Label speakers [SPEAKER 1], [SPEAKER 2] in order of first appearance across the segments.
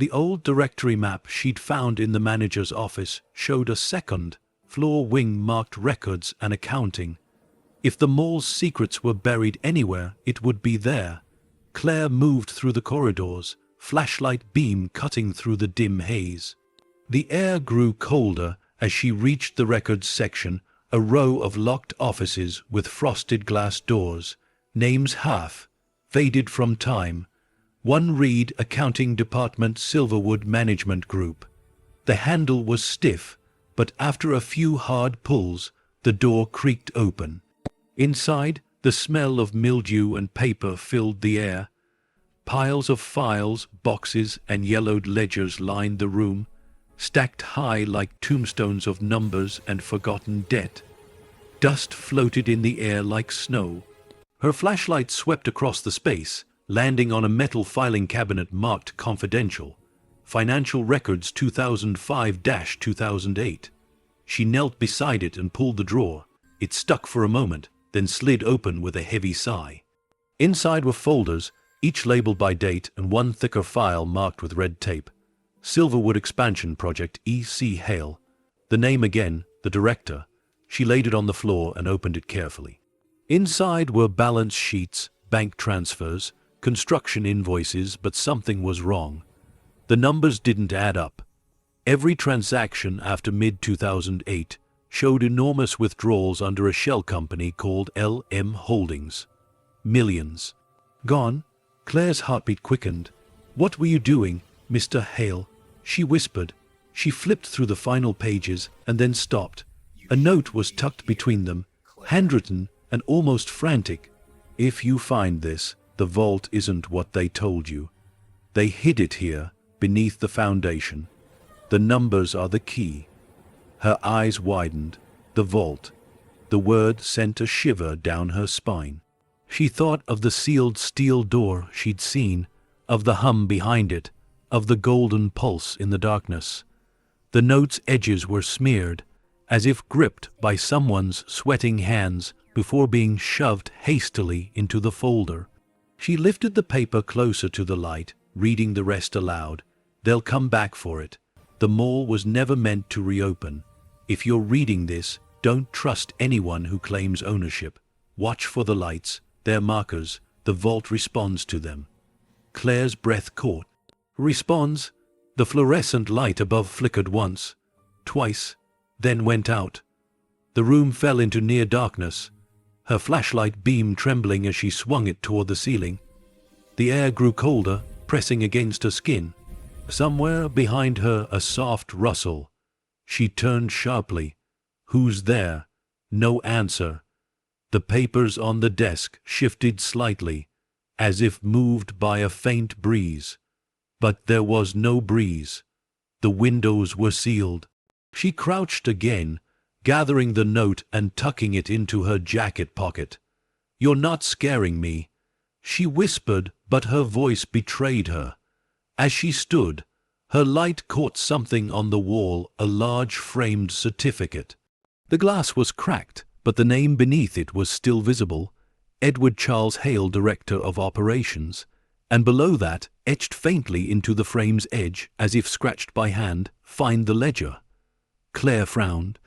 [SPEAKER 1] The old directory map she'd found in the manager's office showed a second-floor wing marked records and accounting. If the mall's secrets were buried anywhere, it would be there. Claire moved through the corridors, flashlight beam cutting through the dim haze. The air grew colder as she reached the records section, a row of locked offices with frosted glass doors, names half faded from time. One read Accounting Department Silverwood Management Group. The handle was stiff, but after a few hard pulls, the door creaked open. Inside, the smell of mildew and paper filled the air. Piles of files, boxes, and yellowed ledgers lined the room, stacked high like tombstones of numbers and forgotten debt. Dust floated in the air like snow. Her flashlight swept across the space, landing on a metal filing cabinet marked Confidential. Financial Records 2005-2008. She knelt beside it and pulled the drawer. It stuck for a moment, then slid open with a heavy sigh. Inside were folders, each labeled by date, and one thicker file marked with red tape. Silverwood Expansion Project E.C. Hale. The name again, the director. She laid it on the floor and opened it carefully. Inside were balance sheets, bank transfers, construction invoices, but something was wrong. The numbers didn't add up. Every transaction after mid-2008 showed enormous withdrawals under a shell company called LM Holdings. Millions. Gone? Claire's heartbeat quickened. "What were you doing, Mr. Hale?" she whispered. She flipped through the final pages and then stopped. A note was tucked between them, handwritten and almost frantic. "If you find this, the vault isn't what they told you. They hid it here, beneath the foundation. The numbers are the key." Her eyes widened. The vault. The word sent a shiver down her spine. She thought of the sealed steel door she'd seen, of the hum behind it, of the golden pulse in the darkness. The note's edges were smeared, as if gripped by someone's sweating hands before being shoved hastily into the folder. She lifted the paper closer to the light, reading the rest aloud. "They'll come back for it. The mall was never meant to reopen. If you're reading this, don't trust anyone who claims ownership. Watch for the lights. They're markers. The vault responds to them." Claire's breath caught. "Responds?" The fluorescent light above flickered once, twice, then went out. The room fell into near darkness, her flashlight beam trembling as she swung it toward the ceiling. The air grew colder, pressing against her skin. Somewhere behind her a soft rustle. She turned sharply. "Who's there?" No answer. The papers on the desk shifted slightly, as if moved by a faint breeze. But there was no breeze. The windows were sealed. She crouched again, gathering the note and tucking it into her jacket pocket. "You're not scaring me," she whispered, but her voice betrayed her. As she stood, her light caught something on the wall, a large framed certificate. The glass was cracked, but the name beneath it was still visible, Edward Charles Hale, Director of Operations, and below that, etched faintly into the frame's edge, as if scratched by hand, "Find the ledger." Claire frowned.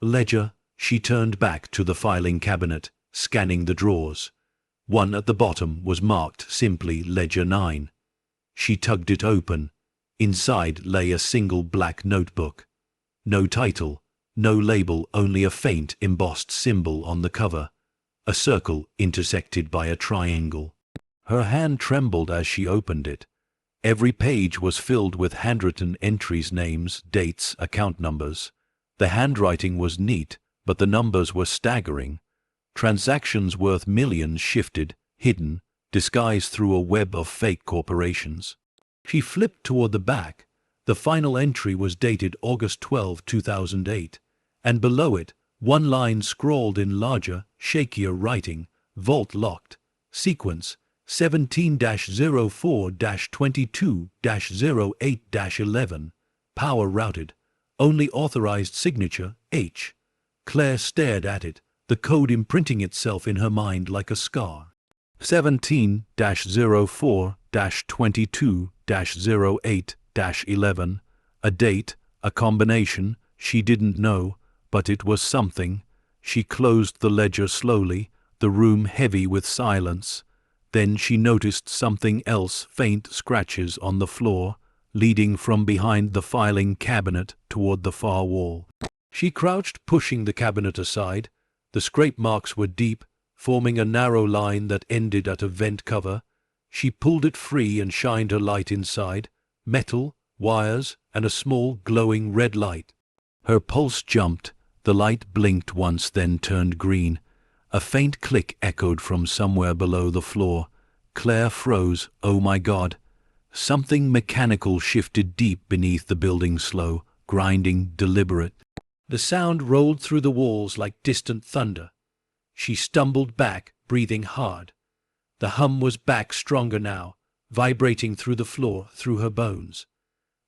[SPEAKER 1] "Ledger?" She turned back to the filing cabinet, scanning the drawers. One at the bottom was marked simply Ledger 9. She tugged it open. Inside lay a single black notebook. No title, no label, only a faint embossed symbol on the cover, a circle intersected by a triangle. Her hand trembled as she opened it. Every page was filled with handwritten entries, names, dates, account numbers. The handwriting was neat, but the numbers were staggering. Transactions worth millions shifted, hidden, disguised through a web of fake corporations. She flipped toward the back. The final entry was dated August 12, 2008, and below it, one line scrawled in larger, shakier writing, "Vault locked. Sequence 17-04-22-08-11. Power routed. Only authorized signature H." Claire stared at it, the code imprinting itself in her mind like a scar. 17-04-22-08 11. A date, a combination, she didn't know, but it was something. She closed the ledger slowly, the room heavy with silence. Then she noticed something else, faint scratches on the floor, leading from behind the filing cabinet toward the far wall. She crouched, pushing the cabinet aside. The scrape marks were deep, forming a narrow line that ended at a vent cover. She pulled it free and shined her light inside. Metal, wires, and a small, glowing red light. Her pulse jumped. The light blinked once, then turned green. A faint click echoed from somewhere below the floor. Claire froze. Oh my God! Something mechanical shifted deep beneath the building, slow, grinding, deliberate. The sound rolled through the walls like distant thunder. She stumbled back, breathing hard. The hum was back, stronger now, vibrating through the floor, through her bones.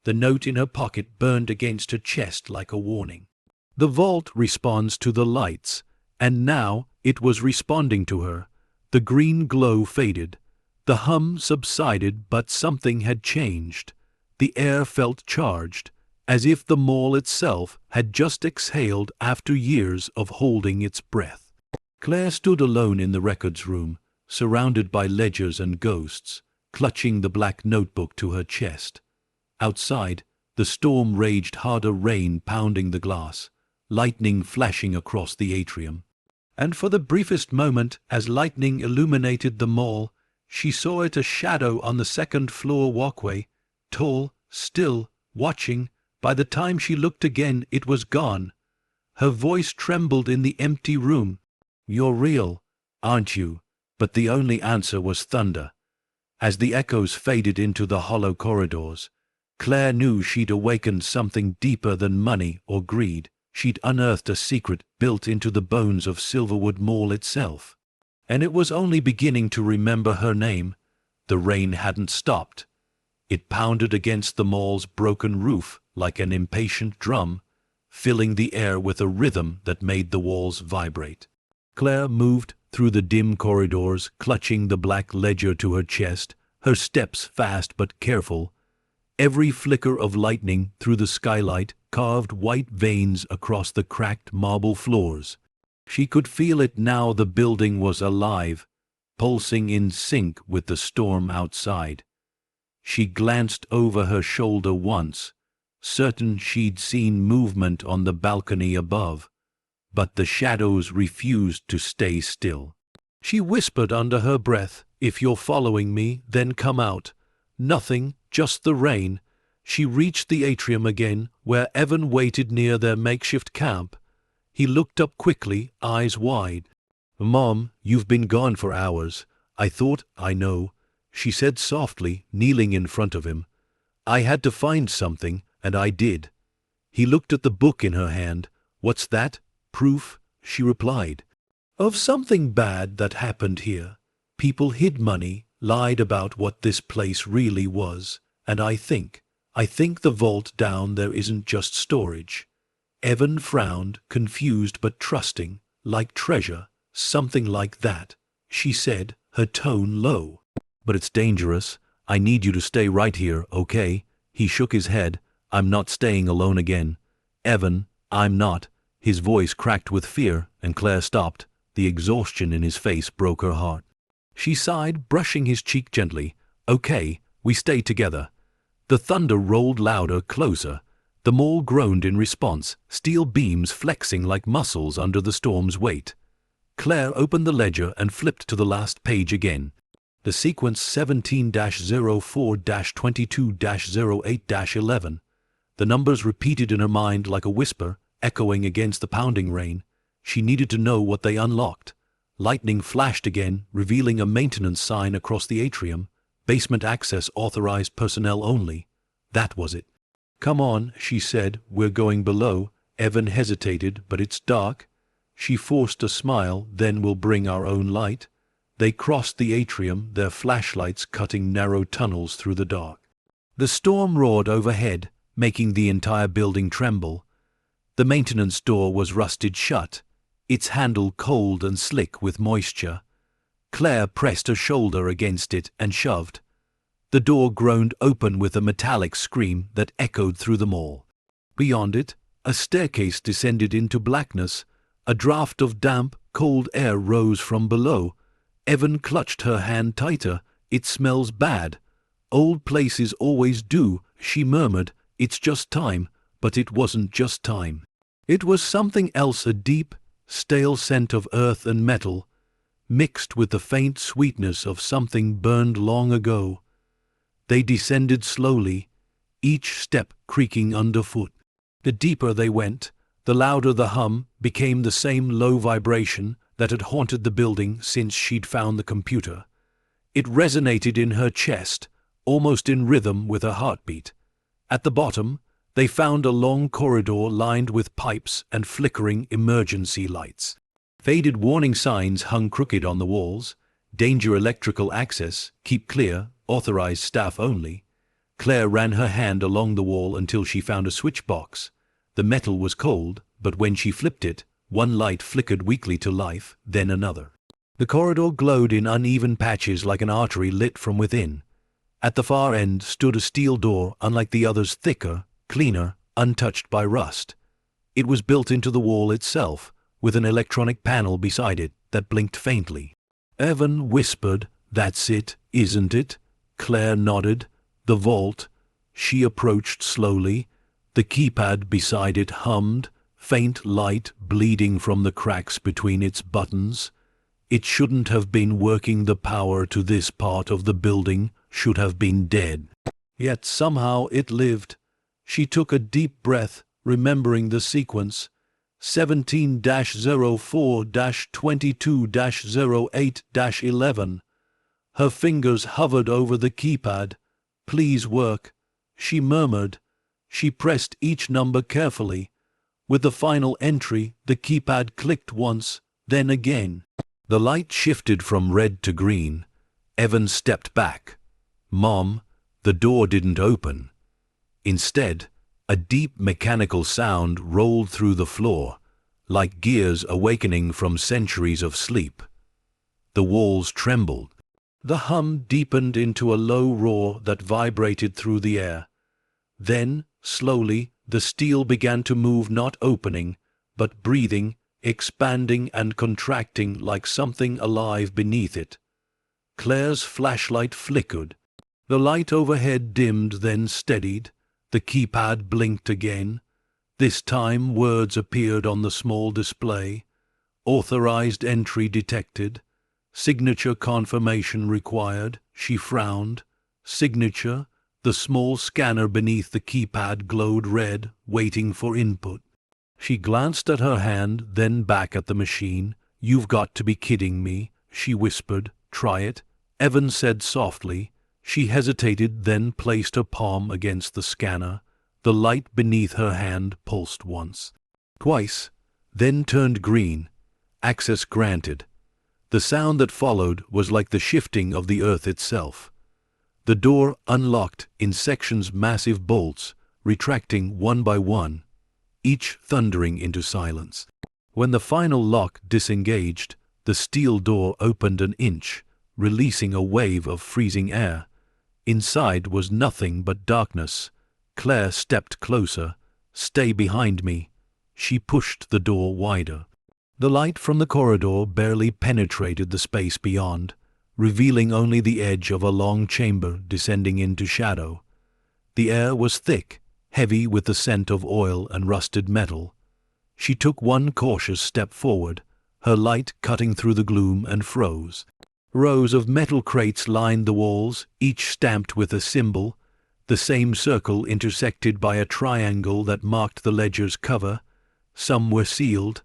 [SPEAKER 1] The note in her pocket burned against her chest like a warning. The vault responds to the lights, and now it was responding to her. The green glow faded. The hum subsided, but something had changed. The air felt charged, as if the mall itself had just exhaled after years of holding its breath. Claire stood alone in the records room, surrounded by ledgers and ghosts, clutching the black notebook to her chest. Outside, the storm raged harder, rain pounding the glass, lightning flashing across the atrium. And for the briefest moment, as lightning illuminated the mall, she saw it a shadow on the second-floor walkway, tall, still, watching. By the time she looked again, it was gone. Her voice trembled in the empty room. "You're real, aren't you?" But the only answer was thunder. As the echoes faded into the hollow corridors, Claire knew she'd awakened something deeper than money or greed. She'd unearthed a secret built into the bones of Silverwood Mall itself. And it was only beginning to remember her name. The rain hadn't stopped. It pounded against the mall's broken roof like an impatient drum, filling the air with a rhythm that made the walls vibrate. Claire moved through the dim corridors, clutching the black ledger to her chest, her steps fast but careful. Every flicker of lightning through the skylight carved white veins across the cracked marble floors. She could feel it now. The building was alive, pulsing in sync with the storm outside. She glanced over her shoulder once, certain she'd seen movement on the balcony above, but the shadows refused to stay still. She whispered under her breath, "If you're following me, then come out." Nothing, just the rain. She reached the atrium again, where Evan waited near their makeshift camp. He looked up quickly, eyes wide. "Mom, you've been gone for hours. I thought, I know," she said softly, kneeling in front of him. "I had to find something, and I did." He looked at the book in her hand. "What's that?" "Proof," she replied, "of something bad that happened here. People hid money, lied about what this place really was, and I think the vault down there isn't just storage." Evan frowned, confused but trusting, "Like treasure, something like that," she said, her tone low. "But it's dangerous. I need you to stay right here, okay?" He shook his head. "I'm not staying alone again. Evan, I'm not." His voice cracked with fear, and Claire stopped. The exhaustion in his face broke her heart. She sighed, brushing his cheek gently. "Okay, we stay together." The thunder rolled louder, closer. The mall groaned in response, steel beams flexing like muscles under the storm's weight. Claire opened the ledger and flipped to the last page again. The sequence 17-04-22-08-11. The numbers repeated in her mind like a whisper, echoing against the pounding rain. She needed to know what they unlocked. Lightning flashed again, revealing a maintenance sign across the atrium. "Basement access authorized personnel only." That was it. "Come on," she said, "we're going below." Evan hesitated. "But it's dark." She forced a smile. "Then we'll bring our own light." They crossed the atrium, their flashlights cutting narrow tunnels through the dark. The storm roared overhead, making the entire building tremble. The maintenance door was rusted shut, its handle cold and slick with moisture. Claire pressed her shoulder against it and shoved. The door groaned open with a metallic scream that echoed through the mall. Beyond it, a staircase descended into blackness. A draught of damp, cold air rose from below. Evan clutched her hand tighter. "It smells bad." "Old places always do," she murmured. "It's just time." But it wasn't just time. It was something else, a deep, stale scent of earth and metal, mixed with the faint sweetness of something burned long ago. They descended slowly, each step creaking underfoot. The deeper they went, the louder the hum became, the same low vibration that had haunted the building since she'd found the computer. It resonated in her chest, almost in rhythm with her heartbeat. At the bottom, they found a long corridor lined with pipes and flickering emergency lights. Faded warning signs hung crooked on the walls. "Danger, electrical access, keep clear, authorized staff only." Claire ran her hand along the wall until she found a switch box. The metal was cold, but when she flipped it, one light flickered weakly to life, then another. The corridor glowed in uneven patches like an artery lit from within. At the far end stood a steel door, unlike the others, thicker, cleaner, untouched by rust. It was built into the wall itself, with an electronic panel beside it that blinked faintly. Evan whispered, "That's it, isn't it?" Claire nodded. The vault. She approached slowly. The keypad beside it hummed, faint light bleeding from the cracks between its buttons. It shouldn't have been working. The power to this part of the building should have been dead. Yet somehow it lived. She took a deep breath, remembering the sequence. 17-04-22-08-11. Her fingers hovered over the keypad. "Please work," she murmured. She pressed each number carefully. With the final entry, the keypad clicked once, then again. The light shifted from red to green. Evan stepped back. "Mom," the door didn't open. Instead, a deep mechanical sound rolled through the floor, like gears awakening from centuries of sleep. The walls trembled. The hum deepened into a low roar that vibrated through the air. Then, slowly, the steel began to move, not opening, but breathing, expanding and contracting like something alive beneath it. Claire's flashlight flickered. The light overhead dimmed, then steadied. The keypad blinked again. This time words appeared on the small display. "Authorized entry detected. Signature confirmation required." She frowned. "Signature?" The small scanner beneath the keypad glowed red, waiting for input. She glanced at her hand, then back at the machine. "You've got to be kidding me," she whispered. "Try it," Evan said softly. She hesitated, then placed her palm against the scanner. The light beneath her hand pulsed once, twice, then turned green. Access granted. The sound that followed was like the shifting of the earth itself. The door unlocked in sections, massive bolts, retracting one by one, each thundering into silence. When the final lock disengaged, the steel door opened an inch, releasing a wave of freezing air. Inside was nothing but darkness. Claire stepped closer. "Stay behind me." She pushed the door wider. The light from the corridor barely penetrated the space beyond, revealing only the edge of a long chamber descending into shadow. The air was thick, heavy with the scent of oil and rusted metal. She took one cautious step forward, her light cutting through the gloom, and froze. Rows of metal crates lined the walls, each stamped with a symbol, the same circle intersected by a triangle that marked the ledger's cover. Some were sealed,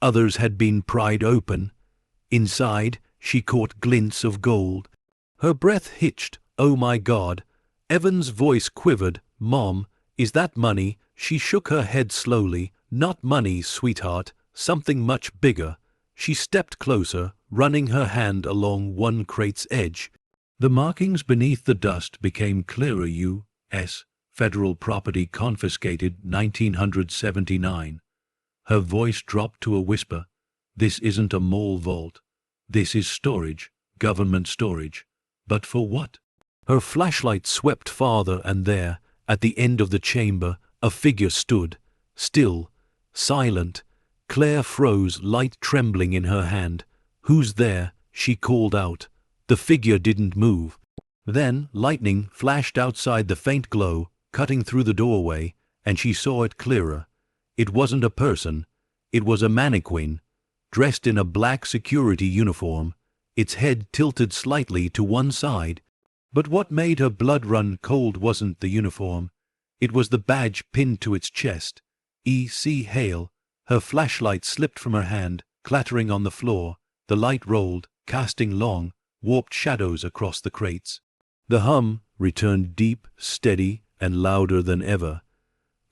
[SPEAKER 1] others had been pried open. Inside, she caught glints of gold. Her breath hitched. "Oh my God!" Evan's voice quivered. "Mom, is that money?" She shook her head slowly. "Not money, sweetheart. Something much bigger." She stepped closer, running her hand along one crate's edge. The markings beneath the dust became clearer. U.S. Federal property confiscated 1979. Her voice dropped to a whisper. "This isn't a mall vault. This is storage, government storage. But for what?" Her flashlight swept farther, and there, at the end of the chamber, a figure stood, still, silent. Claire froze, light trembling in her hand. "Who's there?" she called out. The figure didn't move. Then lightning flashed outside, the faint glow cutting through the doorway, and she saw it clearer. It wasn't a person. It was a mannequin, dressed in a black security uniform, its head tilted slightly to one side. But what made her blood run cold wasn't the uniform. It was the badge pinned to its chest. E.C. Hale. Her flashlight slipped from her hand, clattering on the floor. The light rolled, casting long, warped shadows across the crates. The hum returned, deep, steady, and louder than ever.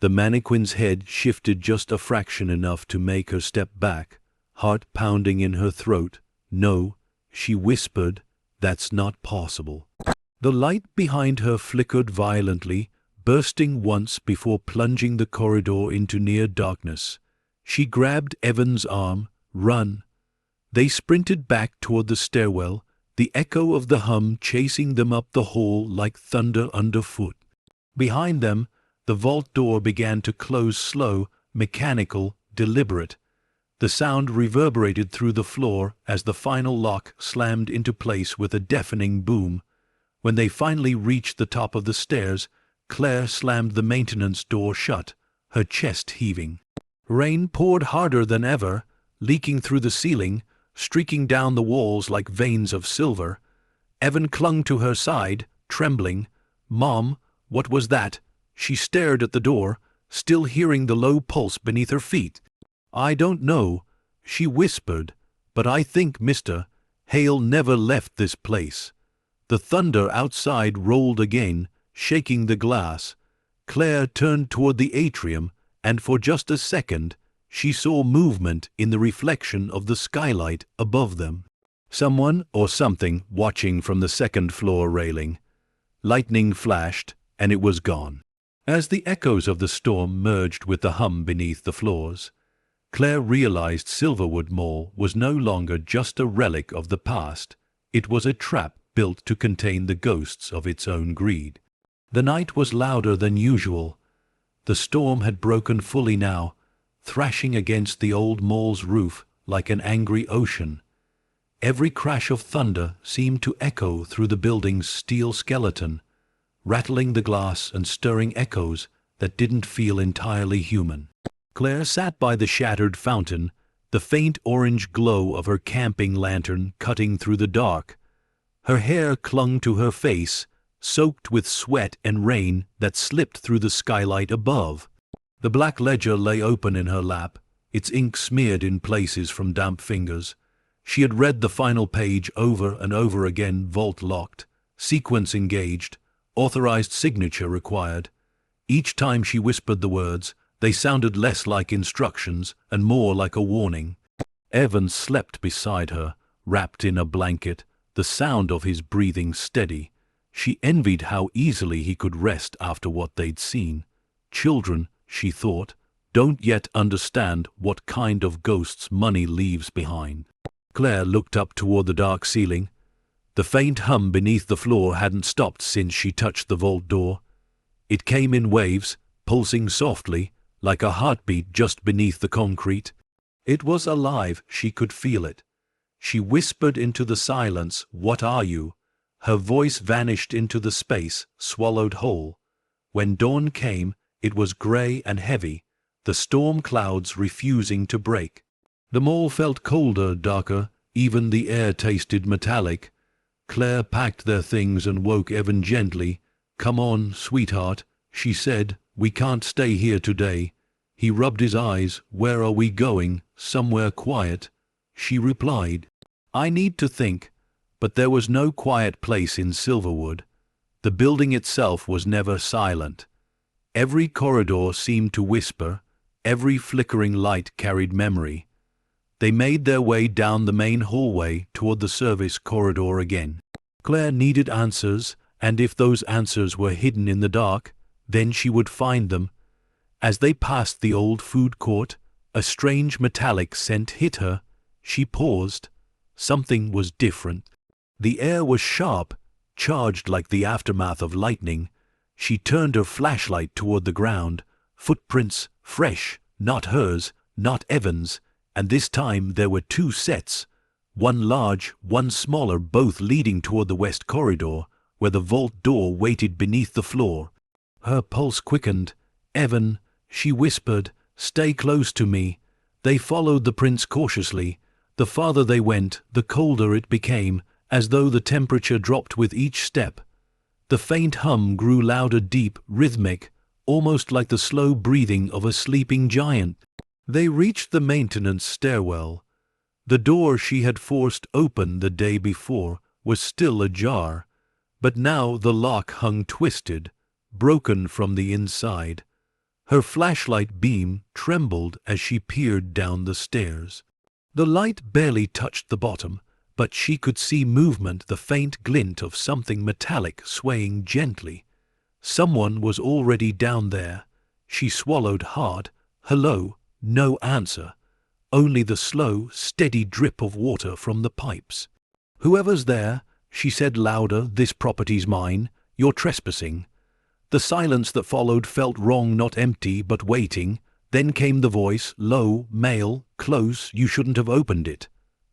[SPEAKER 1] The mannequin's head shifted just a fraction, enough to make her step back, heart pounding in her throat. "No," she whispered, "that's not possible." The light behind her flickered violently, bursting once before plunging the corridor into near darkness. She grabbed Evan's arm. "Run." They sprinted back toward the stairwell, the echo of the hum chasing them up the hall like thunder underfoot. Behind them, the vault door began to close, slow, mechanical, deliberate. The sound reverberated through the floor as the final lock slammed into place with a deafening boom. When they finally reached the top of the stairs, Claire slammed the maintenance door shut, her chest heaving. Rain poured harder than ever, leaking through the ceiling, streaking down the walls like veins of silver. Evan clung to her side, trembling. "Mom, what was that?" She stared at the door, still hearing the low pulse beneath her feet. "I don't know," she whispered, "but I think Mr. Hale never left this place." The thunder outside rolled again, shaking the glass. Claire turned toward the atrium, and for just a second she saw movement in the reflection of the skylight above them. Someone or something watching from the second-floor railing. Lightning flashed, and it was gone. As the echoes of the storm merged with the hum beneath the floors, Claire realized Silverwood Mall was no longer just a relic of the past. It was a trap built to contain the ghosts of its own greed. The night was louder than usual. The storm had broken fully now, thrashing against the old mall's roof like an angry ocean. Every crash of thunder seemed to echo through the building's steel skeleton, rattling the glass and stirring echoes that didn't feel entirely human. Claire sat by the shattered fountain, the faint orange glow of her camping lantern cutting through the dark. Her hair clung to her face, soaked with sweat and rain that slipped through the skylight above. The black ledger lay open in her lap, its ink smeared in places from damp fingers. She had read the final page over and over again, vault locked, sequence engaged, authorized signature required. Each time she whispered the words, they sounded less like instructions and more like a warning. Evan slept beside her, wrapped in a blanket, the sound of his breathing steady. She envied how easily he could rest after what they'd seen. Children, she thought, don't yet understand what kind of ghosts money leaves behind. Claire looked up toward the dark ceiling. The faint hum beneath the floor hadn't stopped since she touched the vault door. It came in waves, pulsing softly, like a heartbeat just beneath the concrete. It was alive, she could feel it. She whispered into the silence, "What are you?" Her voice vanished into the space, swallowed whole. When dawn came, it was gray and heavy, the storm clouds refusing to break. The mall felt colder, darker, even the air tasted metallic. Claire packed their things and woke Evan gently. "Come on, sweetheart," she said. "We can't stay here today." He rubbed his eyes. "Where are we going?" "Somewhere quiet," she replied. "I need to think." But there was no quiet place in Silverwood. The building itself was never silent. Every corridor seemed to whisper. Every flickering light carried memory. They made their way down the main hallway toward the service corridor again. Claire needed answers, and if those answers were hidden in the dark, then she would find them. As they passed the old food court, a strange metallic scent hit her. She paused. Something was different. The air was sharp, charged like the aftermath of lightning. She turned her flashlight toward the ground. Footprints, fresh, not hers, not Evan's, and this time there were two sets, one large, one smaller, both leading toward the west corridor, where the vault door waited beneath the floor. Her pulse quickened. "Evan," she whispered, "stay close to me." They followed the prince cautiously. The farther they went, the colder it became, as though the temperature dropped with each step. The faint hum grew louder, deep, rhythmic, almost like the slow breathing of a sleeping giant. They reached the maintenance stairwell. The door she had forced open the day before was still ajar, but now the lock hung twisted, broken from the inside. Her flashlight beam trembled as she peered down the stairs. The light barely touched the bottom, but she could see movement, the faint glint of something metallic swaying gently. Someone was already down there. She swallowed hard. Hello? No answer. Only the slow, steady drip of water from the pipes. "Whoever's there," she said louder, "this property's mine. You're trespassing." The silence that followed felt wrong, not empty, but waiting. Then came the voice, low, male, close. "You shouldn't have opened it."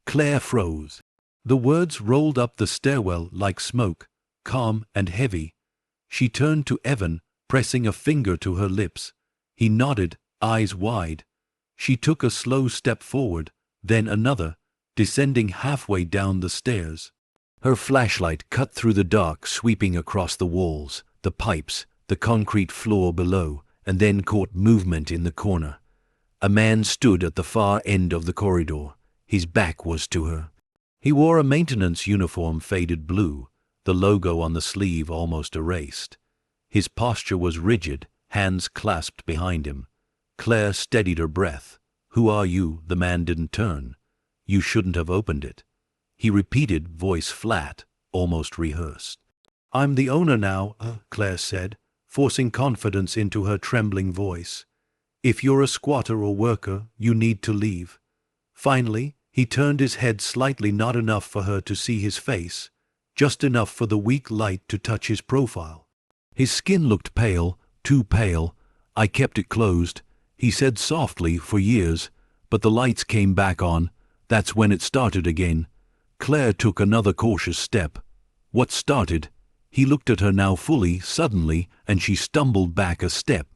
[SPEAKER 1] Claire froze. The words rolled up the stairwell like smoke, calm and heavy. She turned to Evan, pressing a finger to her lips. He nodded, eyes wide. She took a slow step forward, then another, descending halfway down the stairs. Her flashlight cut through the dark, sweeping across the walls, the pipes, the concrete floor below, and then caught movement in the corner. A man stood at the far end of the corridor. His back was to her. He wore a maintenance uniform, faded blue, the logo on the sleeve almost erased. His posture was rigid, hands clasped behind him. Claire steadied her breath. "Who are you?" The man didn't turn. "You shouldn't have opened it." He repeated, voice flat, almost rehearsed. "I'm the owner now," Claire said, forcing confidence into her trembling voice. "If you're a squatter or worker, you need to leave." Finally, he turned his head slightly, not enough for her to see his face, just enough for the weak light to touch his profile. His skin looked pale, too pale. "I kept it closed," he said softly, "for years, but the lights came back on. That's when it started again." Claire took another cautious step. "What started?" He looked at her now fully, suddenly, and she stumbled back a step.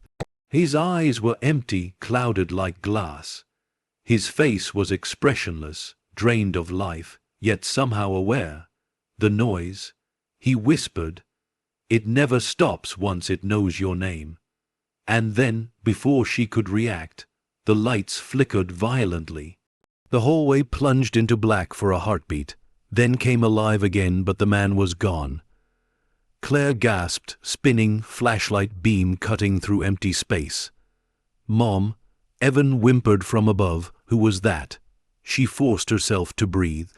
[SPEAKER 1] His eyes were empty, clouded like glass. His face was expressionless, drained of life, yet somehow aware. "The noise," he whispered. "It never stops once it knows your name." And then, before she could react, the lights flickered violently. The hallway plunged into black for a heartbeat, then came alive again, but the man was gone. Claire gasped, spinning, flashlight beam cutting through empty space. "Mom," Evan whimpered from above. "Who was that?" She forced herself to breathe.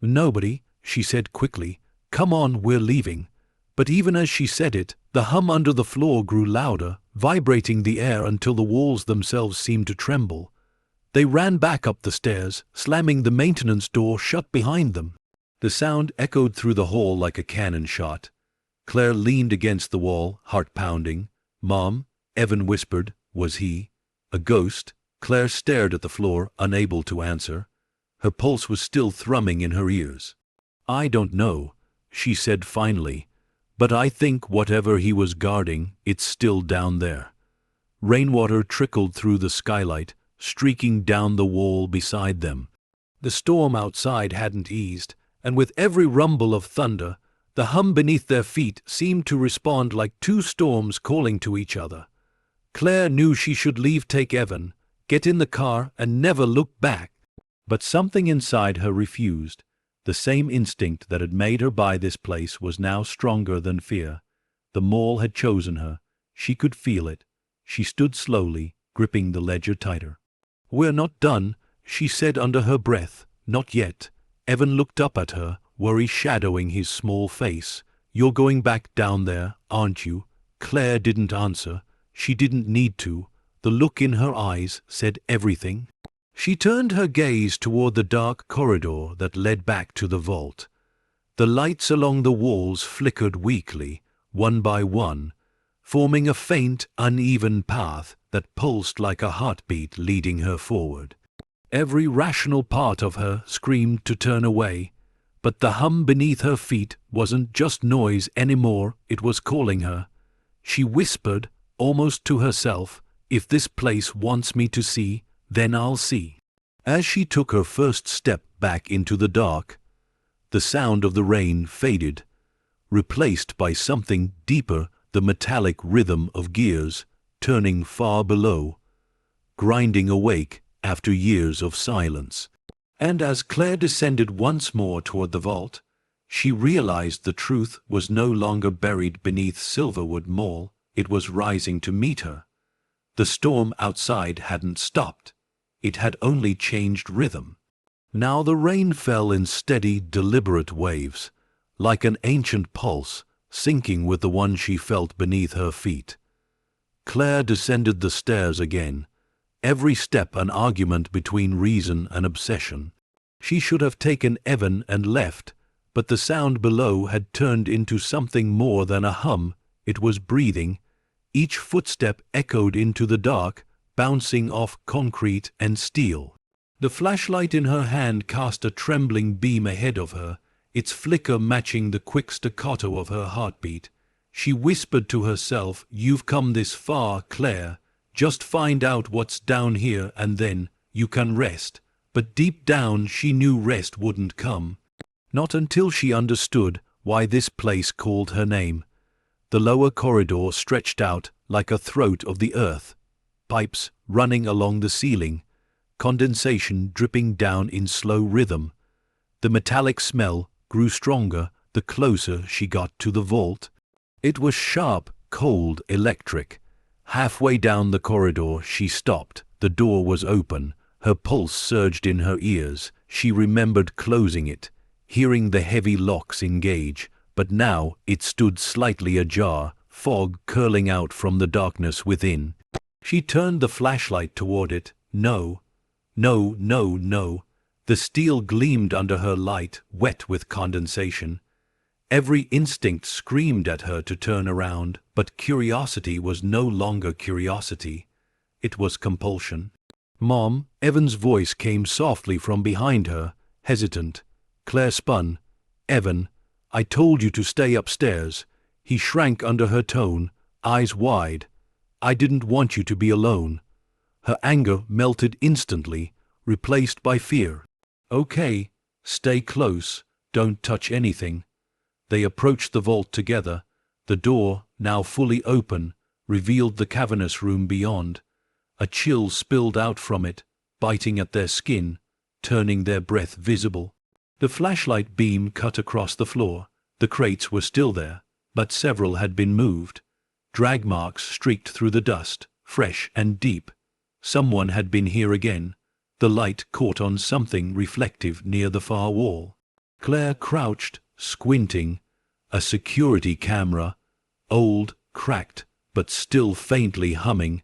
[SPEAKER 1] "Nobody," she said quickly. "Come on, we're leaving." But even as she said it, the hum under the floor grew louder, vibrating the air until the walls themselves seemed to tremble. They ran back up the stairs, slamming the maintenance door shut behind them. The sound echoed through the hall like a cannon shot. Claire leaned against the wall, heart pounding. "Mom," Evan whispered. Was he a ghost? Claire stared at the floor, unable to answer. Her pulse was still thrumming in her ears. "I don't know," she said finally. "But I think whatever he was guarding, it's still down there." Rainwater trickled through the skylight, streaking down the wall beside them. The storm outside hadn't eased, and with every rumble of thunder, the hum beneath their feet seemed to respond like two storms calling to each other. Claire knew she should leave, take Evan, get in the car, and never look back. But something inside her refused. The same instinct that had made her buy this place was now stronger than fear. The mall had chosen her. She could feel it. She stood slowly, gripping the ledger tighter. "We're not done," she said under her breath. "Not yet." Evan looked up at her, worry shadowing his small face. "You're going back down there, aren't you?" Claire didn't answer. She didn't need to. The look in her eyes said everything. She turned her gaze toward the dark corridor that led back to the vault. The lights along the walls flickered weakly, one by one, forming a faint, uneven path that pulsed like a heartbeat leading her forward. Every rational part of her screamed to turn away, but the hum beneath her feet wasn't just noise anymore, it was calling her. She whispered, almost to herself, "If this place wants me to see, then I'll see." As she took her first step back into the dark, the sound of the rain faded, replaced by something deeper, the metallic rhythm of gears turning far below, grinding awake after years of silence. And as Claire descended once more toward the vault, she realized the truth was no longer buried beneath Silverwood Mall, it was rising to meet her. The storm outside hadn't stopped. It had only changed rhythm. Now the rain fell in steady, deliberate waves, like an ancient pulse, syncing with the one she felt beneath her feet. Claire descended the stairs again, every step an argument between reason and obsession. She should have taken Evan and left, but the sound below had turned into something more than a hum. It was breathing. Each footstep echoed into the dark, bouncing off concrete and steel. The flashlight in her hand cast a trembling beam ahead of her, its flicker matching the quick staccato of her heartbeat. She whispered to herself, "You've come this far, Claire. Just find out what's down here and then you can rest." But deep down she knew rest wouldn't come. Not until she understood why this place called her name. The lower corridor stretched out like a throat of the earth, pipes running along the ceiling, condensation dripping down in slow rhythm. The metallic smell grew stronger the closer she got to the vault. It was sharp, cold, electric. Halfway down the corridor she stopped. The door was open. Her pulse surged in her ears. She remembered closing it, hearing the heavy locks engage, but now it stood slightly ajar, fog curling out from the darkness within. She turned the flashlight toward it. No. No, no, no. The steel gleamed under her light, wet with condensation. Every instinct screamed at her to turn around, but curiosity was no longer curiosity. It was compulsion. "Mom," Evan's voice came softly from behind her, hesitant. Claire spun. "Evan, I told you to stay upstairs." He shrank under her tone, eyes wide. "I didn't want you to be alone." Her anger melted instantly, replaced by fear. "Okay, stay close, don't touch anything." They approached the vault together. The door, now fully open, revealed the cavernous room beyond. A chill spilled out from it, biting at their skin, turning their breath visible. The flashlight beam cut across the floor. The crates were still there, but several had been moved. Drag marks streaked through the dust, fresh and deep. Someone had been here again. The light caught on something reflective near the far wall. Claire crouched, squinting. A security camera, old, cracked, but still faintly humming.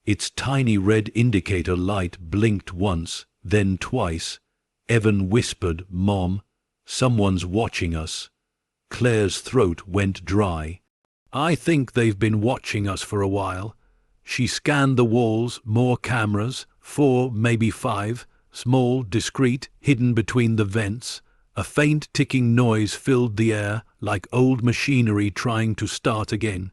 [SPEAKER 1] Its tiny red indicator light blinked once, then twice. Evan whispered, "Mom, someone's watching us." Claire's throat went dry. "I think they've been watching us for a while." She scanned the walls, more cameras, 4, maybe 5, small, discreet, hidden between the vents. A faint ticking noise filled the air, like old machinery trying to start again.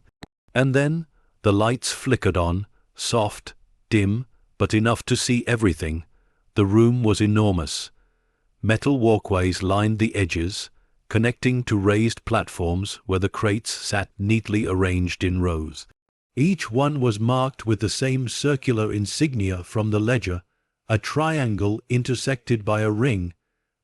[SPEAKER 1] And then the lights flickered on, soft, dim, but enough to see everything. The room was enormous. Metal walkways lined the edges, connecting to raised platforms where the crates sat neatly arranged in rows. Each one was marked with the same circular insignia from the ledger, a triangle intersected by a ring.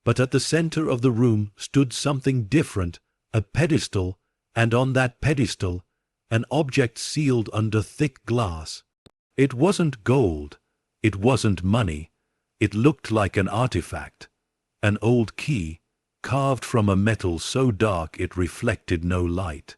[SPEAKER 1] But at the center of the room stood something different, a pedestal, and on that pedestal, an object sealed under thick glass. It wasn't gold. It wasn't money. It looked like an artifact, an old key, carved from a metal so dark it reflected no light.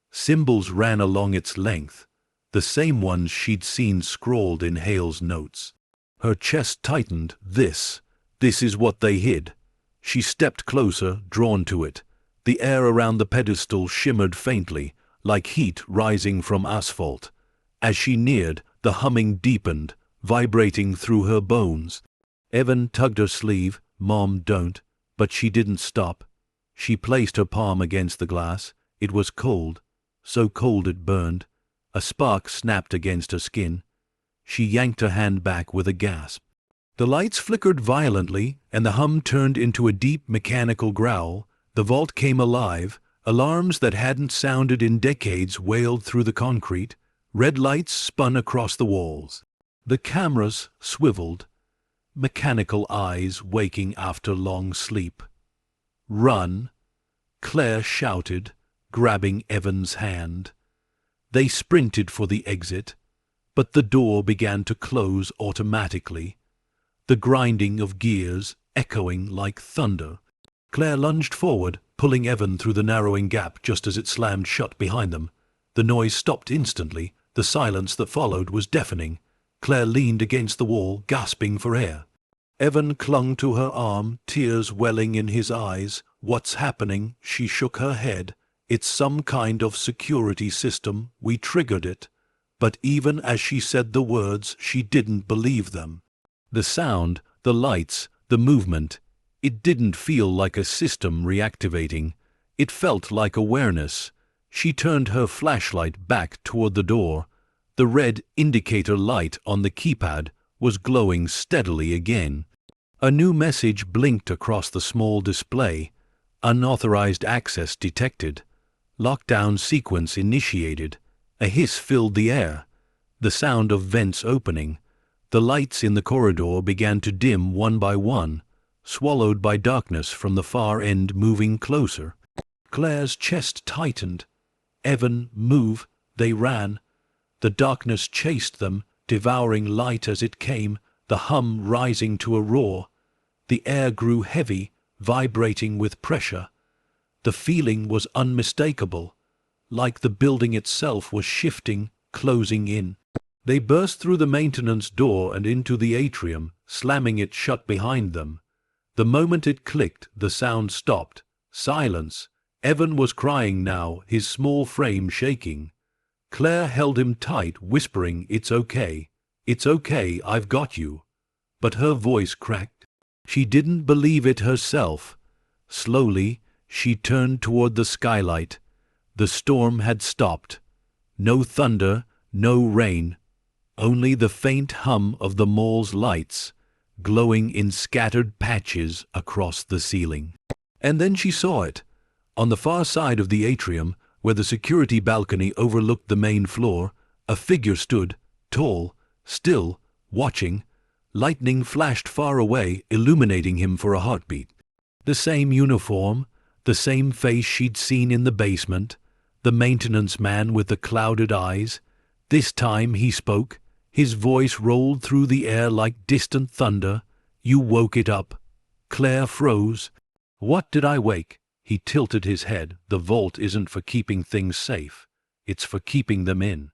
[SPEAKER 1] Symbols ran along its length, the same ones she'd seen scrawled in Hale's notes. Her chest tightened. This is what they hid. She stepped closer, drawn to it. The air around the pedestal shimmered faintly, like heat rising from asphalt. As she neared, the humming deepened, vibrating through her bones. Evan tugged her sleeve. "Mom, don't." But she didn't stop. She placed her palm against the glass. It was cold, so cold it burned. A spark snapped against her skin. She yanked her hand back with a gasp. The lights flickered violently, and the hum turned into a deep mechanical growl. The vault came alive. Alarms that hadn't sounded in decades wailed through the concrete. Red lights spun across the walls. The cameras swiveled, mechanical eyes waking after long sleep. "Run!" Claire shouted, grabbing Evan's hand. They sprinted for the exit, but the door began to close automatically, the grinding of gears echoing like thunder. Claire lunged forward, pulling Evan through the narrowing gap just as it slammed shut behind them. The noise stopped instantly. The silence that followed was deafening. Claire leaned against the wall, gasping for air. Evan clung to her arm, tears welling in his eyes. "What's happening?" She shook her head. "It's some kind of security system. We triggered it." But even as she said the words, she didn't believe them. The sound, the lights, the movement, it didn't feel like a system reactivating. It felt like awareness. She turned her flashlight back toward the door. The red indicator light on the keypad was glowing steadily again. A new message blinked across the small display. "Unauthorized access detected. Lockdown sequence initiated." A hiss filled the air. The sound of vents opening. The lights in the corridor began to dim one by one, swallowed by darkness from the far end moving closer. Claire's chest tightened. "Evan, move." They ran. The darkness chased them, devouring light as it came, the hum rising to a roar. The air grew heavy, vibrating with pressure. The feeling was unmistakable, like the building itself was shifting, closing in. They burst through the maintenance door and into the atrium, slamming it shut behind them. The moment it clicked, the sound stopped. Silence. Evan was crying now, his small frame shaking. Claire held him tight, whispering, "It's okay. It's okay, I've got you." But her voice cracked. She didn't believe it herself. Slowly, she turned toward the skylight. The storm had stopped. No thunder, no rain. Only the faint hum of the mall's lights, glowing in scattered patches across the ceiling. And then she saw it. On the far side of the atrium, where the security balcony overlooked the main floor, a figure stood, tall, still, watching. Lightning flashed far away, illuminating him for a heartbeat. The same uniform, the same face she'd seen in the basement, the maintenance man with the clouded eyes. This time he spoke. His voice rolled through the air like distant thunder. "You woke it up." Claire froze. "What did I wake?" He tilted his head. "The vault isn't for keeping things safe. It's for keeping them in."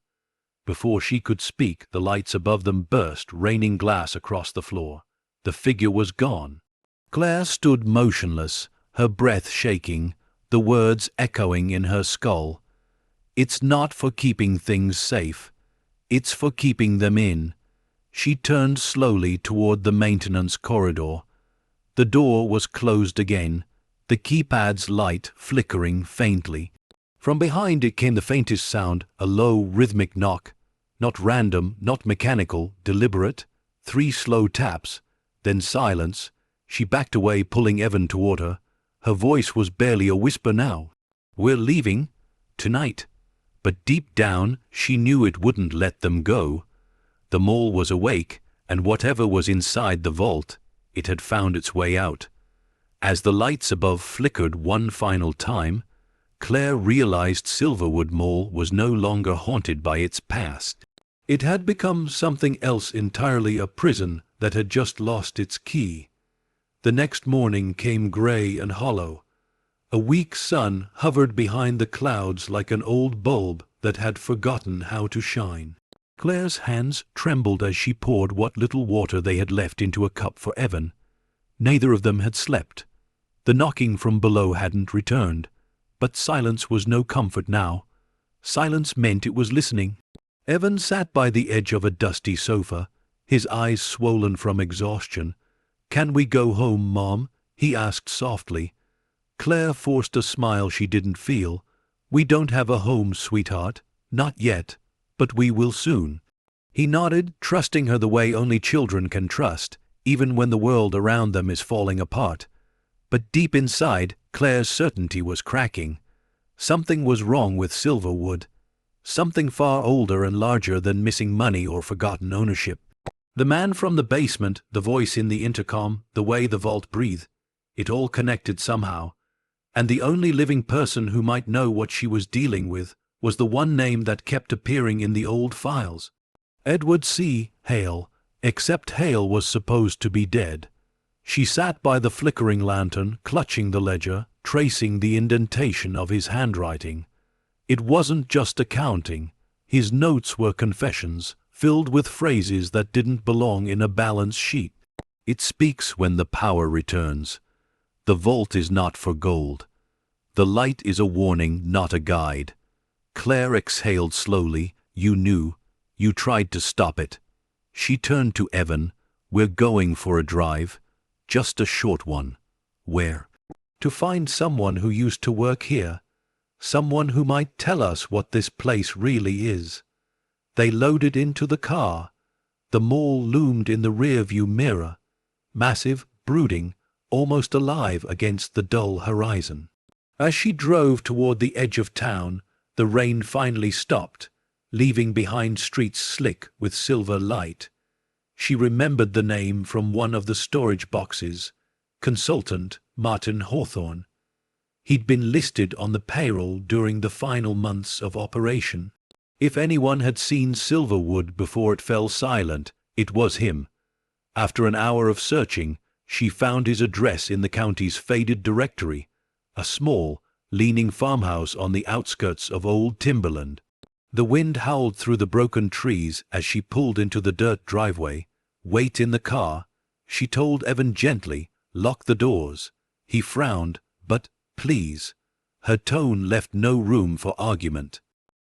[SPEAKER 1] Before she could speak, the lights above them burst, raining glass across the floor. The figure was gone. Claire stood motionless, her breath shaking, the words echoing in her skull. "It's not for keeping things safe. It's for keeping them in." She turned slowly toward the maintenance corridor. The door was closed again, the keypad's light flickering faintly. From behind it came the faintest sound, a low, rhythmic knock. Not random, not mechanical, deliberate. 3 slow taps, then silence. She backed away, pulling Evan toward her. Her voice was barely a whisper now. "We're leaving. Tonight." But deep down, she knew it wouldn't let them go. The mall was awake, and whatever was inside the vault, it had found its way out. As the lights above flickered one final time, Claire realized Silverwood Mall was no longer haunted by its past. It had become something else entirely, a prison that had just lost its key. The next morning came gray and hollow. A weak sun hovered behind the clouds like an old bulb that had forgotten how to shine. Claire's hands trembled as she poured what little water they had left into a cup for Evan. Neither of them had slept. The knocking from below hadn't returned. But silence was no comfort now. Silence meant it was listening. Evan sat by the edge of a dusty sofa, his eyes swollen from exhaustion. "Can we go home, Mom?" he asked softly. Claire forced a smile she didn't feel. "We don't have a home, sweetheart. Not yet. But we will soon." He nodded, trusting her the way only children can trust, even when the world around them is falling apart. But deep inside, Claire's certainty was cracking. Something was wrong with Silverwood. Something far older and larger than missing money or forgotten ownership. The man from the basement, the voice in the intercom, the way the vault breathed, it all connected somehow. And the only living person who might know what she was dealing with was the one name that kept appearing in the old files. Edward C. Hale, except Hale was supposed to be dead. She sat by the flickering lantern, clutching the ledger, tracing the indentation of his handwriting. It wasn't just accounting. His notes were confessions, filled with phrases that didn't belong in a balance sheet. It speaks when the power returns. The vault is not for gold. The light is a warning, not a guide. Claire exhaled slowly. "You knew. You tried to stop it." She turned to Evan. "We're going for a drive. Just a short one." "Where?" "To find someone who used to work here. Someone who might tell us what this place really is." They loaded into the car. The mall loomed in the rearview mirror, massive, brooding, almost alive against the dull horizon. As she drove toward the edge of town, the rain finally stopped, leaving behind streets slick with silver light. She remembered the name from one of the storage boxes, Consultant Martin Hawthorne. He'd been listed on the payroll during the final months of operation. If anyone had seen Silverwood before it fell silent, it was him. After an hour of searching, she found his address in the county's faded directory, a small, leaning farmhouse on the outskirts of old Timberland. The wind howled through the broken trees as she pulled into the dirt driveway. "Wait in the car," she told Evan gently. "Lock the doors." He frowned, but, "Please." Her tone left no room for argument.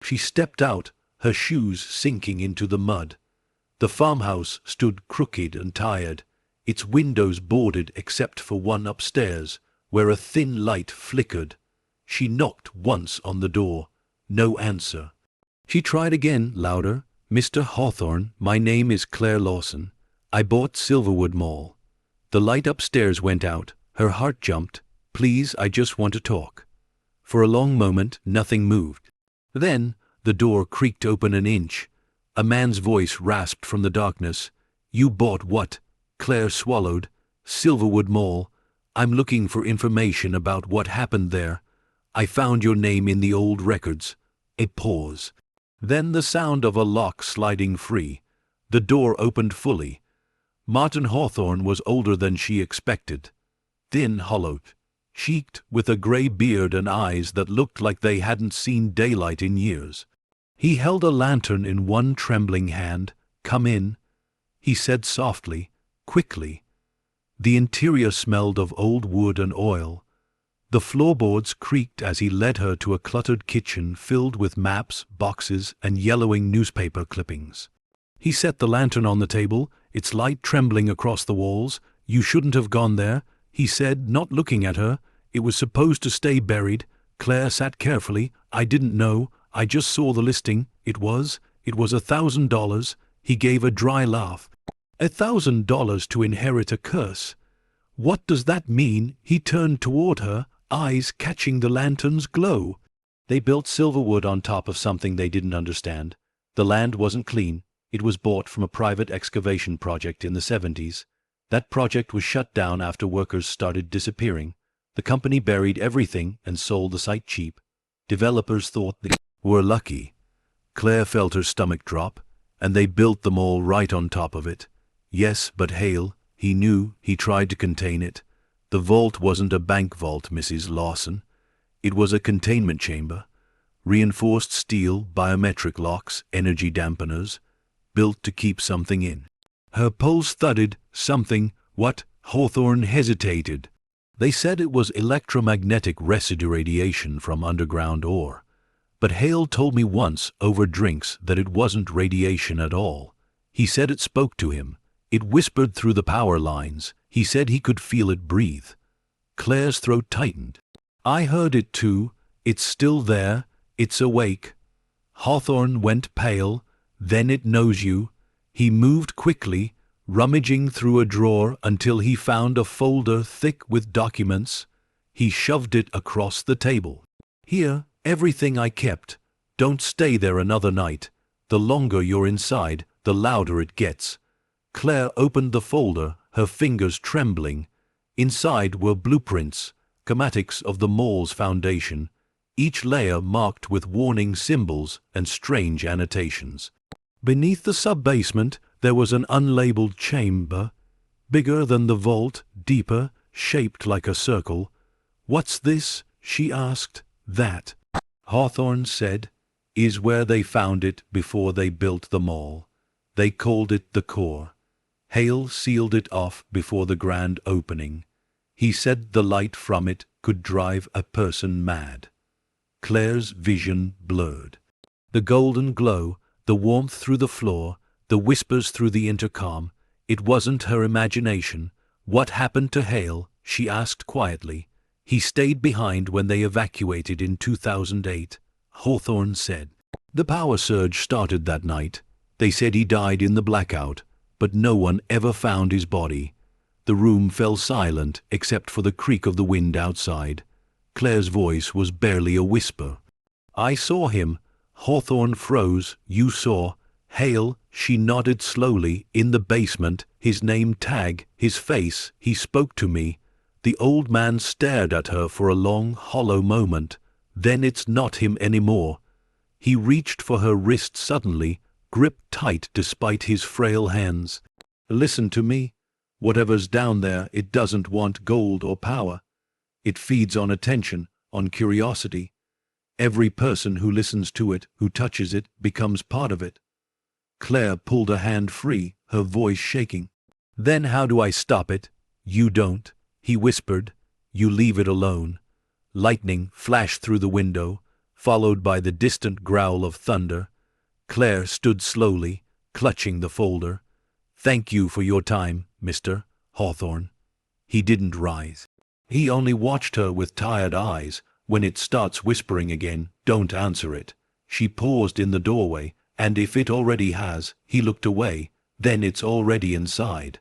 [SPEAKER 1] She stepped out, her shoes sinking into the mud. The farmhouse stood crooked and tired, its windows boarded except for one upstairs, where a thin light flickered. She knocked once on the door. No answer. She tried again, louder. "Mr. Hawthorne, my name is Claire Lawson. I bought Silverwood Mall." The light upstairs went out. Her heart jumped. "Please, I just want to talk." For a long moment, nothing moved. Then, the door creaked open an inch. A man's voice rasped from the darkness. "You bought what?" Claire swallowed. "Silverwood Mall. I'm looking for information about what happened there. I found your name in the old records." A pause. Then the sound of a lock sliding free. The door opened fully. Martin Hawthorne was older than she expected. Thin, hollowed, cheeked, with a gray beard and eyes that looked like they hadn't seen daylight in years. He held a lantern in one trembling hand. "Come in," he said softly, quickly. The interior smelled of old wood and oil. The floorboards creaked as he led her to a cluttered kitchen filled with maps, boxes, and yellowing newspaper clippings. He set the lantern on the table, its light trembling across the walls. "You shouldn't have gone there," he said, not looking at her. "It was supposed to stay buried." Claire sat carefully. "I didn't know. I just saw the listing. It was $1,000. He gave a dry laugh. $1,000 to inherit a curse. What does that mean? He turned toward her, eyes catching the lantern's glow. They built Silverwood on top of something they didn't understand. The land wasn't clean. It was bought from a private excavation project in the 70s. That project was shut down after workers started disappearing. The company buried everything and sold the site cheap. Developers thought they were lucky. Claire felt her stomach drop, and they built them all right on top of it. Yes, but Hale, he knew, he tried to contain it. The vault wasn't a bank vault, Mrs. Lawson. It was a containment chamber. Reinforced steel, biometric locks, energy dampeners, built to keep something in. Her pulse thudded. Something. What? Hawthorne hesitated. They said it was electromagnetic residue radiation from underground ore. But Hale told me once over drinks that it wasn't radiation at all. He said it spoke to him. It whispered through the power lines. He said he could feel it breathe. Claire's throat tightened. I heard it too. It's still there. It's awake. Hawthorne went pale. Then it knows you. He moved quickly, rummaging through a drawer until he found a folder thick with documents. He shoved it across the table. Here, everything I kept. Don't stay there another night. The longer you're inside, the louder it gets. Claire opened the folder, her fingers trembling. Inside were blueprints, schematics of the mall's foundation, each layer marked with warning symbols and strange annotations. Beneath the sub-basement, there was an unlabeled chamber, bigger than the vault, deeper, shaped like a circle. What's this? She asked. That, Hawthorne said, is where they found it before they built the mall. They called it the core. Hale sealed it off before the grand opening. He said the light from it could drive a person mad. Claire's vision blurred. The golden glow, the warmth through the floor, the whispers through the intercom. It wasn't her imagination. What happened to Hale? She asked quietly. He stayed behind when they evacuated in 2008, Hawthorne said. The power surge started that night. They said he died in the blackout, but no one ever found his body. The room fell silent except for the creak of the wind outside. Claire's voice was barely a whisper. I saw him. Hawthorne froze. You saw? Hale, she nodded slowly, in the basement, his name tag, his face. He spoke to me. The old man stared at her for a long, hollow moment. Then it's not him anymore. He reached for her wrist suddenly, gripped tight despite his frail hands. Listen to me. Whatever's down there, it doesn't want gold or power. It feeds on attention, on curiosity. Every person who listens to it, who touches it, becomes part of it. Claire pulled her hand free, her voice shaking. Then how do I stop it? You don't, he whispered. You leave it alone. Lightning flashed through the window, followed by the distant growl of thunder. Claire stood slowly, clutching the folder. Thank you for your time, Mr. Hawthorne. He didn't rise. He only watched her with tired eyes. When it starts whispering again, don't answer it. She paused in the doorway, and if it already has, he looked away, then it's already inside.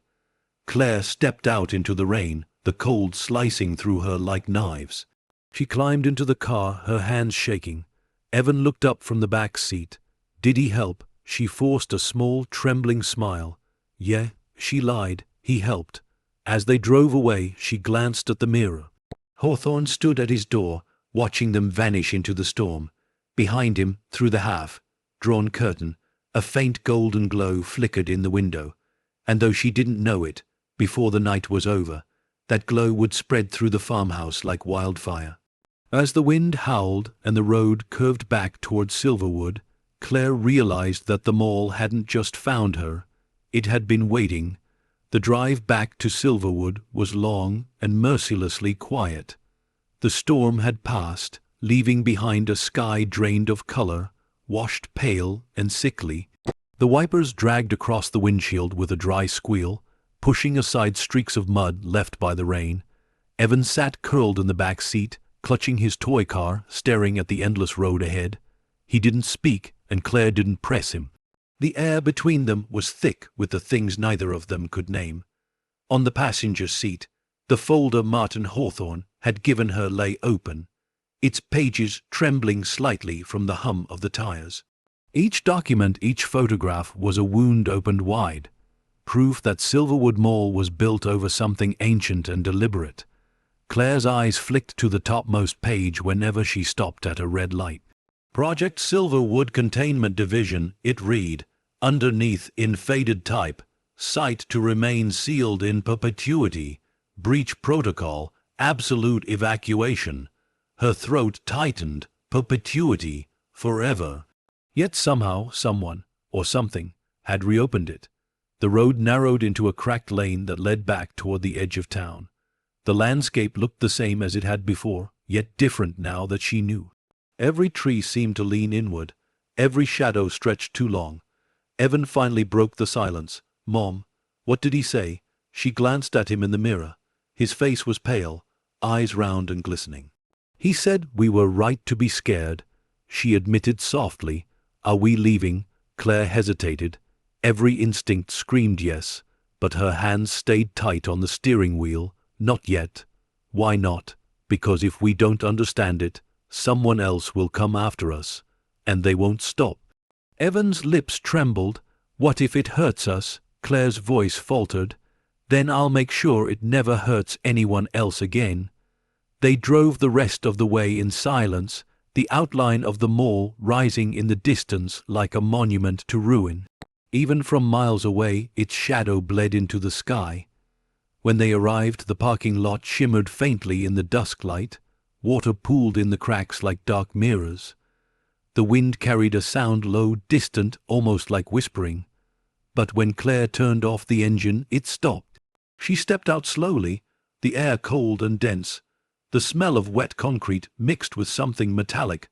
[SPEAKER 1] Claire stepped out into the rain, the cold slicing through her like knives. She climbed into the car, her hands shaking. Evan looked up from the back seat. Did he help? She forced a small, trembling smile. Yeah, she lied. He helped. As they drove away, she glanced at the mirror. Hawthorne stood at his door, watching them vanish into the storm. Behind him, through the half-drawn curtain, a faint golden glow flickered in the window. And though she didn't know it, before the night was over, that glow would spread through the farmhouse like wildfire. As the wind howled and the road curved back toward Silverwood, Claire realized that the mall hadn't just found her. It had been waiting. The drive back to Silverwood was long and mercilessly quiet. The storm had passed, leaving behind a sky drained of color, washed pale and sickly. The wipers dragged across the windshield with a dry squeal, pushing aside streaks of mud left by the rain. Evan sat curled in the back seat, clutching his toy car, staring at the endless road ahead. He didn't speak, and Claire didn't press him. The air between them was thick with the things neither of them could name. On the passenger seat, the folder Martin Hawthorne had given her lay open, its pages trembling slightly from the hum of the tires. Each document, each photograph was a wound opened wide, proof that Silverwood Mall was built over something ancient and deliberate. Claire's eyes flicked to the topmost page whenever she stopped at a red light. Project Silverwood Containment Division, it read, underneath in faded type, site to remain sealed in perpetuity, breach protocol, absolute evacuation. Her throat tightened, perpetuity, forever. Yet somehow, someone, or something, had reopened it. The road narrowed into a cracked lane that led back toward the edge of town. The landscape looked the same as it had before, yet different now that she knew. Every tree seemed to lean inward, every shadow stretched too long. Evan finally broke the silence. "Mom, what did he say?" She glanced at him in the mirror. His face was pale, eyes round and glistening. "He said we were right to be scared," she admitted softly. "Are we leaving?" Claire hesitated. Every instinct screamed yes, but her hands stayed tight on the steering wheel. "Not yet." "Why not?" "Because if we don't understand it, someone else will come after us, and they won't stop." Evan's lips trembled. "What if it hurts us?" Claire's voice faltered. "Then I'll make sure it never hurts anyone else again." They drove the rest of the way in silence, the outline of the mall rising in the distance like a monument to ruin. Even from miles away, its shadow bled into the sky. When they arrived, the parking lot shimmered faintly in the dusk light. Water pooled in the cracks like dark mirrors. The wind carried a sound low, distant, almost like whispering. But when Claire turned off the engine, it stopped. She stepped out slowly, the air cold and dense, the smell of wet concrete mixed with something metallic,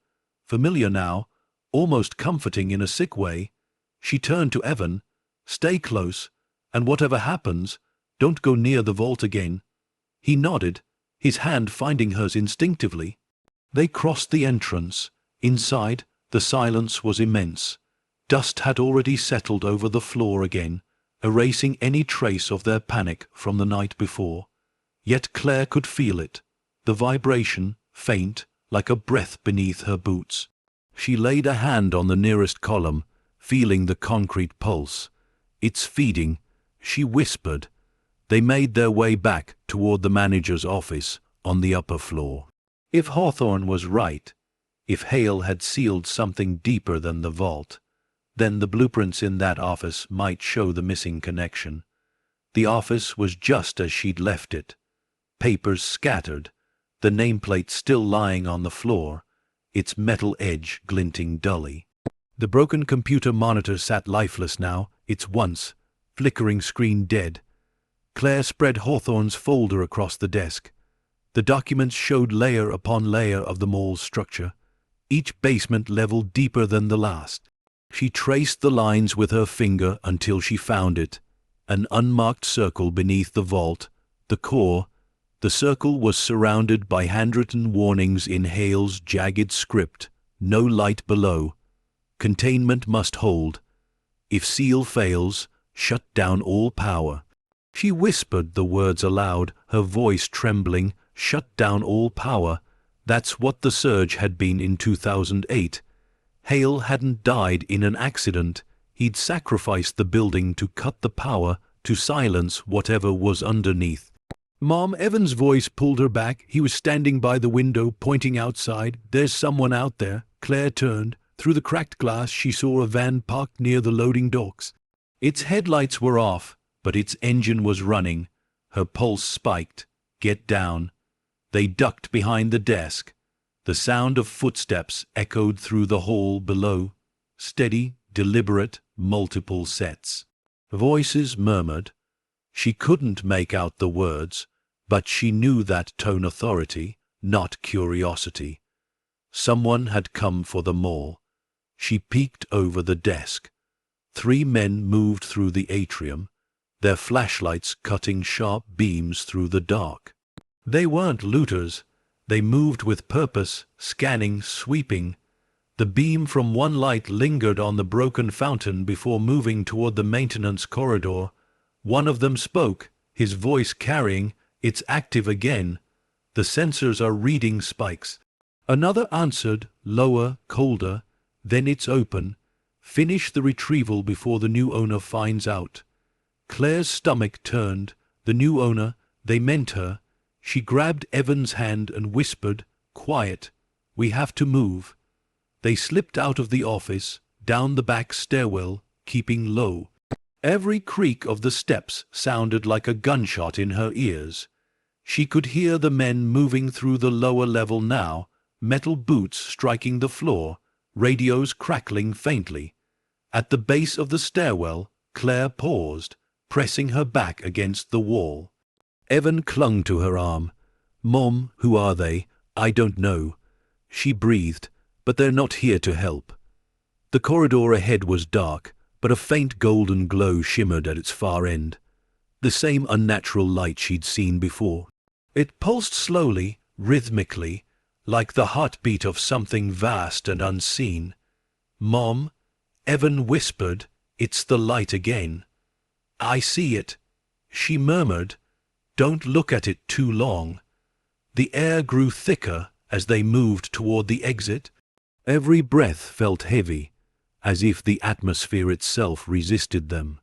[SPEAKER 1] familiar now, almost comforting in a sick way. She turned to Evan. "Stay close, and whatever happens, don't go near the vault again." He nodded, his hand finding hers instinctively. They crossed the entrance. Inside, the silence was immense. Dust had already settled over the floor again, erasing any trace of their panic from the night before. Yet Claire could feel it, the vibration, faint, like a breath beneath her boots. She laid a hand on the nearest column, feeling the concrete pulse. "It's feeding," she whispered. They made their way back toward the manager's office on the upper floor. If Hawthorne was right, if Hale had sealed something deeper than the vault, then the blueprints in that office might show the missing connection. The office was just as she'd left it. Papers scattered, the nameplate still lying on the floor, its metal edge glinting dully. The broken computer monitor sat lifeless now, its once flickering screen dead. Claire spread Hawthorne's folder across the desk. The documents showed layer upon layer of the mall's structure, each basement level deeper than the last. She traced the lines with her finger until she found it, an unmarked circle beneath the vault, the core. The circle was surrounded by handwritten warnings in Hale's jagged script. No light below. Containment must hold. If seal fails, shut down all power. She whispered the words aloud, her voice trembling. Shut down all power. That's what the surge had been in 2008. Hale hadn't died in an accident. He'd sacrificed the building to cut the power, to silence whatever was underneath. "Mom," Evan's voice pulled her back. He was standing by the window, pointing outside. "There's someone out there." Claire turned. Through the cracked glass, she saw a van parked near the loading docks. Its headlights were off, but its engine was running. Her pulse spiked. "Get down." They ducked behind the desk. The sound of footsteps echoed through the hall below. Steady, deliberate, multiple sets. Voices murmured. She couldn't make out the words, but she knew that tone authority, not curiosity. Someone had come for the mall. She peeked over the desk. 3 men moved through the atrium, their flashlights cutting sharp beams through the dark. They weren't looters. They moved with purpose, scanning, sweeping. The beam from one light lingered on the broken fountain before moving toward the maintenance corridor. One of them spoke, his voice carrying, "It's active again. The sensors are reading spikes." Another answered, lower, colder, "Then it's open. Finish the retrieval before the new owner finds out." Claire's stomach turned. The new owner, they meant her. She grabbed Evan's hand and whispered, "Quiet. We have to move." They slipped out of the office, down the back stairwell, keeping low. Every creak of the steps sounded like a gunshot in her ears. She could hear the men moving through the lower level now, metal boots striking the floor, radios crackling faintly. At the base of the stairwell, Claire paused, pressing her back against the wall. Evan clung to her arm. "Mom, who are they? I don't know," she breathed, "but they're not here to help." The corridor ahead was dark, but a faint golden glow shimmered at its far end. The same unnatural light she'd seen before. It pulsed slowly, rhythmically, like the heartbeat of something vast and unseen. "Mom," Evan whispered, "it's the light again." "I see it," she murmured. "Don't look at it too long." The air grew thicker as they moved toward the exit. Every breath felt heavy, as if the atmosphere itself resisted them.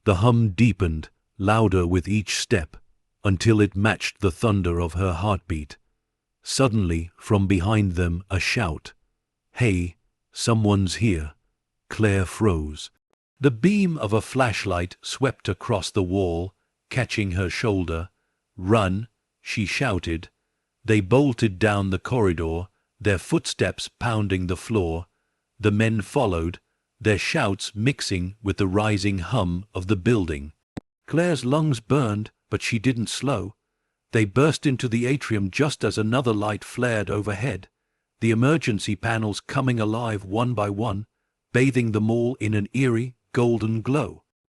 [SPEAKER 1] The hum deepened, louder with each step, until it matched the thunder of her heartbeat. Suddenly, from behind them, a shout. "Hey, someone's here." Claire froze. The beam of a flashlight swept across the wall, catching her shoulder. "Run," she shouted. They bolted down the corridor, their footsteps pounding the floor. The men followed, their shouts mixing with the rising hum of the building. Claire's lungs burned, but she didn't slow. They burst into the atrium just as another light flared overhead, the emergency panels coming alive one by one, bathing them all in an eerie, golden glow.